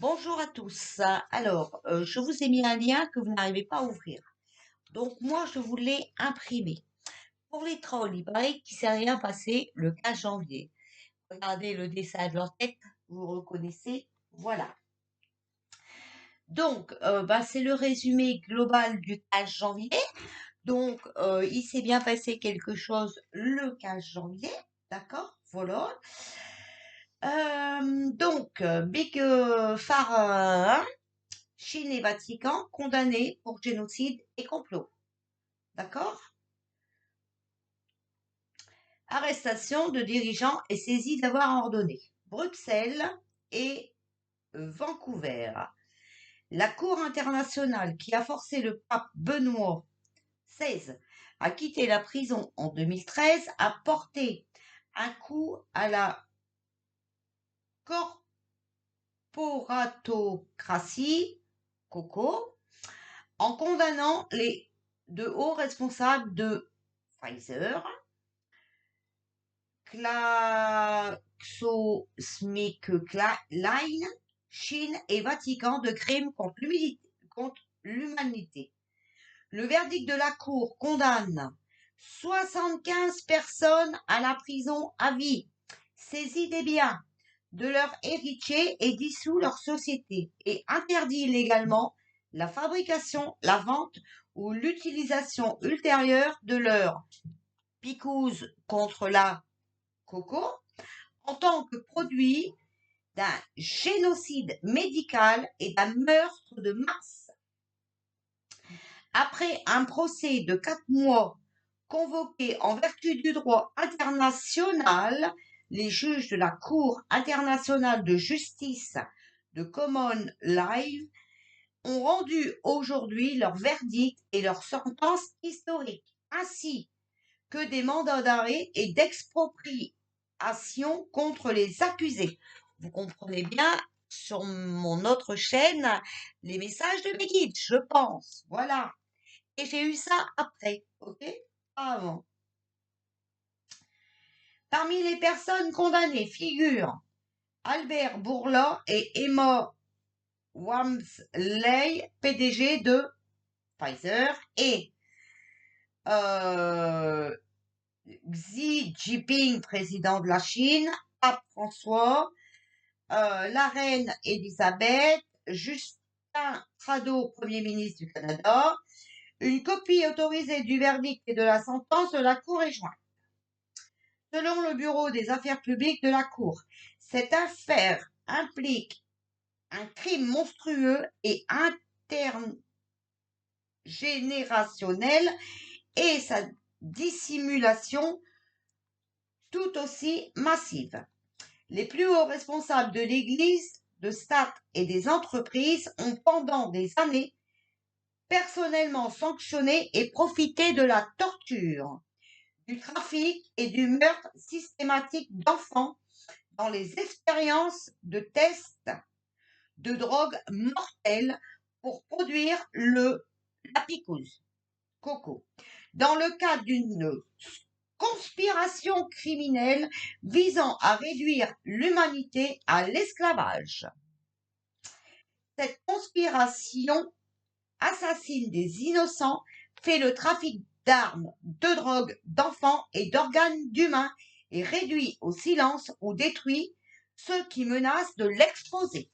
Bonjour à tous. Alors, je vous ai mis un lien que vous n'arrivez pas à ouvrir. Donc, moi, je voulais imprimer. Pour les trolls, il paraît qu'il s'est rien passé le 15 janvier. Regardez le dessin de leur tête, vous reconnaissez. Voilà. Donc, c'est le résumé global du 15 janvier. Donc, il s'est bien passé quelque chose le 15 janvier. D'accord? Voilà. Big Phare, Chine et Vatican condamnés pour génocide et complot. D'accord? Arrestation de dirigeants et saisie d'avoir ordonné. Bruxelles et Vancouver. La Cour internationale qui a forcé le pape Benoît XVI à quitter la prison en 2013 a porté un coup à la corporatocratie, Coco, en condamnant les deux hauts responsables de Pfizer, GlaxoSmithKline, Chine et Vatican de crimes contre l'humanité. Le verdict de la Cour condamne 75 personnes à la prison à vie, saisit des biens de leurs héritiers et dissout leur société et interdit légalement la fabrication, la vente ou l'utilisation ultérieure de leurs picouse contre la coco en tant que produit d'un génocide médical et d'un meurtre de masse. Après un procès de 4 mois convoqué en vertu du droit international, les juges de la Cour internationale de justice de Common Live ont rendu aujourd'hui leur verdict et leur sentence historique, ainsi que des mandats d'arrêt et d'expropriation contre les accusés. Vous comprenez bien sur mon autre chaîne les messages de mes guides, je pense. Voilà. Et j'ai eu ça après, ok? Pas avant. Parmi les personnes condamnées figurent Albert Bourla et Emma Walmsley, PDG de Pfizer, et Xi Jinping, président de la Chine, Pape François, la reine Elisabeth, Justin Trudeau, Premier ministre du Canada. Une copie autorisée du verdict et de la sentence de la Cour est jointe. Selon le Bureau des affaires publiques de la Cour, cette affaire implique un crime monstrueux et intergénérationnel et sa dissimulation tout aussi massive. Les plus hauts responsables de l'Église, de État et des entreprises ont pendant des années personnellement sanctionné et profité de la torture, du trafic et du meurtre systématique d'enfants dans les expériences de tests de drogue mortelle pour produire la picouse, coco, dans le cadre d'une conspiration criminelle visant à réduire l'humanité à l'esclavage. Cette conspiration assassine des innocents, fait le trafic d'armes, de drogue, d'enfants et d'organes d'humains et réduit au silence ou détruit ceux qui menacent de l'exposer.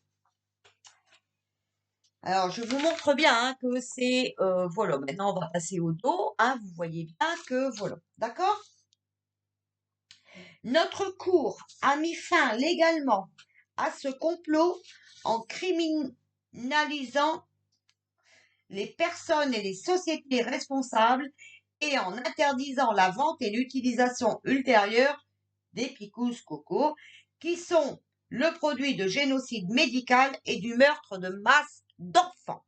Alors, je vous montre bien que c'est... voilà, maintenant on va passer au dos. Vous voyez bien que voilà. D'accord? Notre cour a mis fin légalement à ce complot en criminalisant les personnes et les sociétés responsables et en interdisant la vente et l'utilisation ultérieure des picousses coco, qui sont le produit de génocide médical et du meurtre de masse d'enfants.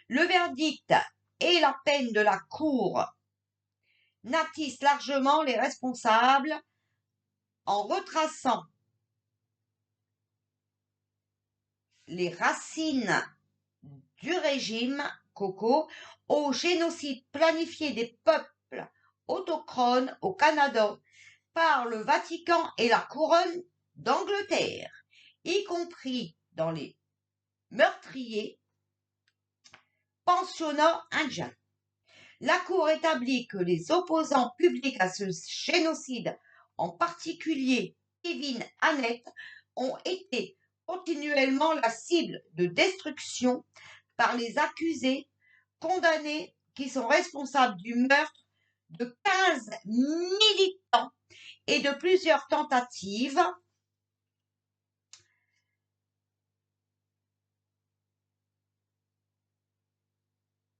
Le verdict et la peine de la Cour n'attissent largement les responsables en retraçant les racines du régime coco au génocide planifié des peuples autochtones au Canada par le Vatican et la couronne d'Angleterre. y compris dans les meurtriers, pensionnats indiens. La Cour établit que les opposants publics à ce génocide, en particulier Kevin Annett, ont été continuellement la cible de destruction par les accusés condamnés qui sont responsables du meurtre de 15 militants et de plusieurs tentatives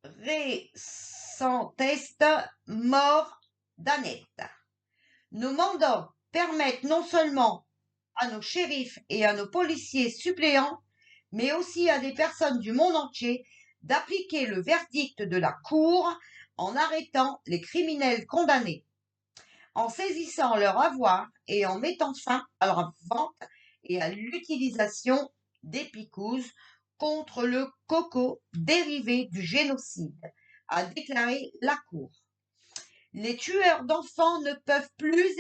récentes mort d'Annett. Nos mandats permettent non seulement à nos shérifs et à nos policiers suppléants, mais aussi à des personnes du monde entier d'appliquer le verdict de la Cour en arrêtant les criminels condamnés, en saisissant leur avoir et en mettant fin à leur vente et à l'utilisation des picouses contre le coco dérivé du génocide, a déclaré la Cour. Les tueurs d'enfants ne peuvent plus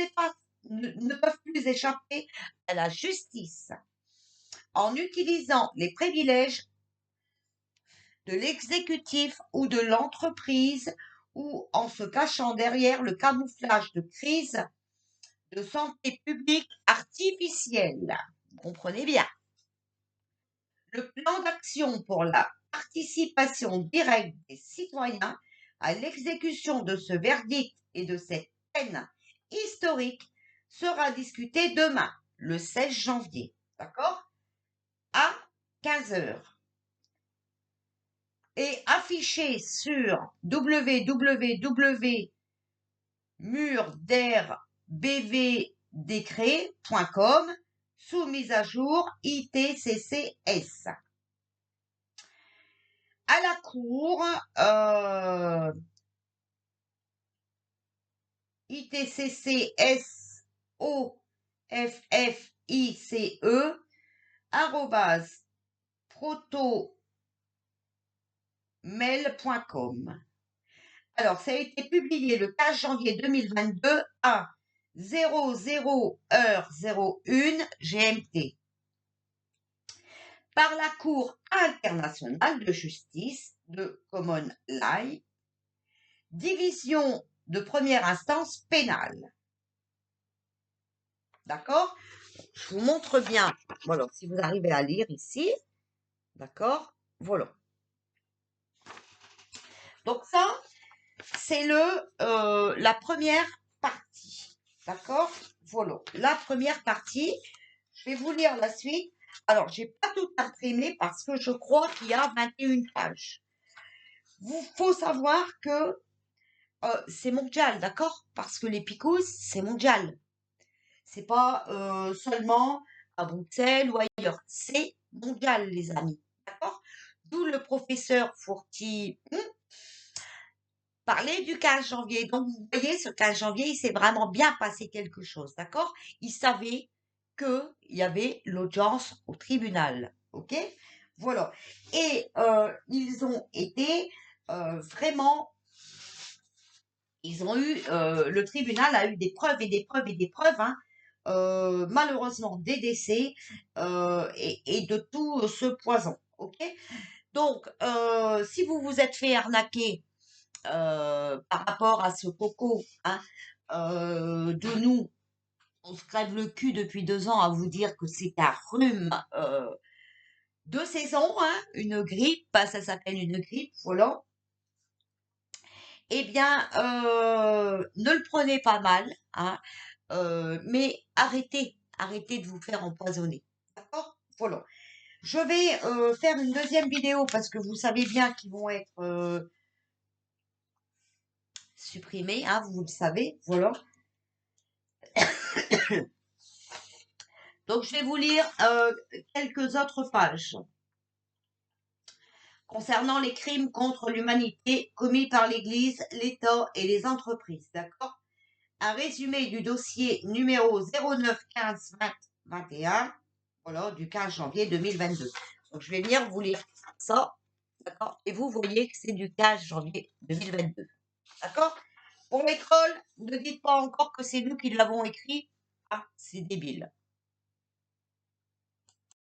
échapper à la justice en utilisant les privilèges de l'exécutif ou de l'entreprise ou en se cachant derrière le camouflage de crise de santé publique artificielle. Vous comprenez bien. Le plan d'action pour la participation directe des citoyens à l'exécution de ce verdict et de cette peine historique sera discuté demain, le 16 janvier, d'accord, à 15 heures. Et affiché sur www.murderbvdécret.com sous mise à jour ITCCS. À la Cour, ITCCS OFFICE @protomail.com. Alors, ça a été publié le 15 janvier 2022 à 00h01 GMT par la Cour internationale de justice de Common Law, division de première instance pénale. D'accord? Je vous montre bien, voilà, si vous arrivez à lire ici. D'accord? Voilà. Donc ça, c'est la première partie. D'accord? Voilà, la première partie. Je vais vous lire la suite. Alors, j'ai pas tout imprimé parce que je crois qu'il y a 21 pages. Il faut savoir que c'est mondial, d'accord? Parce que les picouses, c'est mondial. C'est pas seulement à Bruxelles ou ailleurs. C'est mondial, les amis. D'accord? D'où le professeur Fourti parlait du 15 janvier. Donc, vous voyez, ce 15 janvier, il s'est vraiment bien passé quelque chose. D'accord? Il savait qu'il y avait l'audience au tribunal. OK? Voilà. Et ils ont été vraiment... Ils ont eu... le tribunal a eu des preuves et des preuves et des preuves, hein. Malheureusement des décès et de tout ce poison. Ok. Donc, si vous vous êtes fait arnaquer par rapport à ce coco, hein, de nous, on se crève le cul depuis 2 ans à vous dire que c'est un rhume de saison, hein, une grippe, ça s'appelle une grippe, voilà. Eh bien, ne le prenez pas mal, hein. Mais arrêtez de vous faire empoisonner. D'accord? Voilà. Je vais faire une deuxième vidéo parce que vous savez bien qu'ils vont être supprimés, hein, vous le savez. Voilà. Donc, je vais vous lire quelques autres pages concernant les crimes contre l'humanité commis par l'Église, l'État et les entreprises. D'accord? Un résumé du dossier numéro 09 15 20 21, voilà, du 15 janvier 2022. Donc, je vais venir vous lire ça, d'accord? Et vous voyez que c'est du 15 janvier 2022, d'accord? Pour les trolls, ne dites pas encore que c'est nous qui l'avons écrit. Ah, c'est débile.